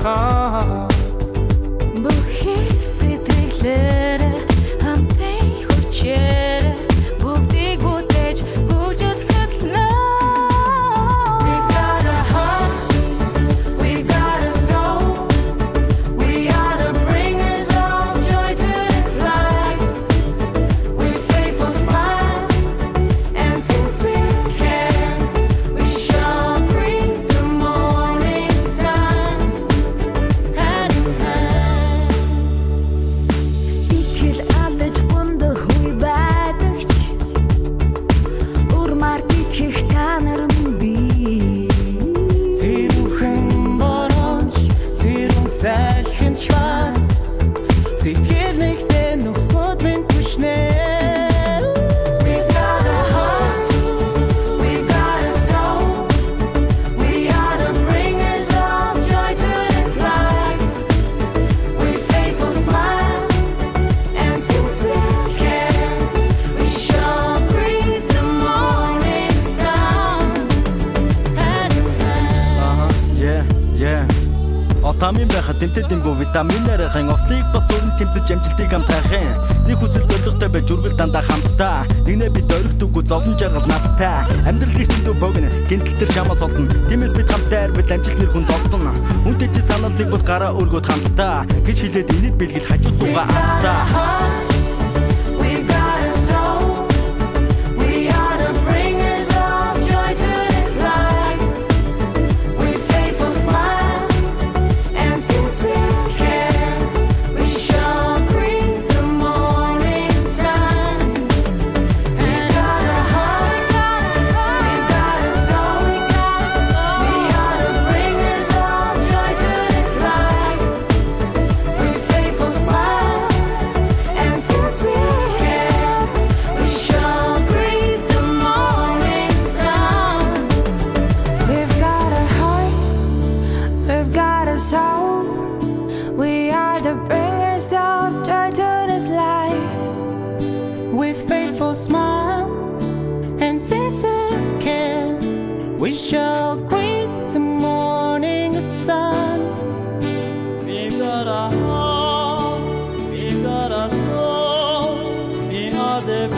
heart. Бүхий сэтгэлээрээ хамтын хүчээр бүгдийг бүтээж бүжиж хөтлөө. We've got a heart, we've got a soul. We are the bringers of joy to this life. With faithful smile and sincere care, we shall greet the morning sun hand in hand. Итгэл алдаж ундах үе байдагч урмаар итгэх та нар минь бий. Сэрүүхэн боронч, сэрүүн сайхинч бас сэтгэл нэгтээ нөхөд минь түшнэ. We've got a heart, we've got a soul. We are the bringers of joy to this life. With faithful smile and sincere care, we shall greet the morning sun hand in hand. Yeah. Отамын байхад тэмтэд юм бүү витаминээр хэн ослыг бас өрн тэмцэж амжилтыг хамтаахын нэг хүсэл зоригтой байж үргэл дандаа хамтдаа нэгнээ бид оригдгүй зовлон жаргал надтай амьдрал хийсэндүү богино гинтэл төр чамаас олдно тиймээс бид хамтдаа арвил амжилт нэр хүнд олдно үнтэй чи санаалыг бол гараа өргөд хамтдаа гэж хэлээд энийг бэлгэл хажуу суугаа амтдаа. We've got a soul. We are the bringers of joy to this life. With faithful smile and sincere care, we shall greet the morning sun. We've got a heart, we've got a soul. We are the bringers of joy to this life. With faithful smile and sincere care, we shall greet the morning sun. We've got a heart, we've got a soul. We are the bringers of joy to this life. With faithful smile and sincere care, we shall greet the morning sun. We've got a heart, we've got a soul, we are the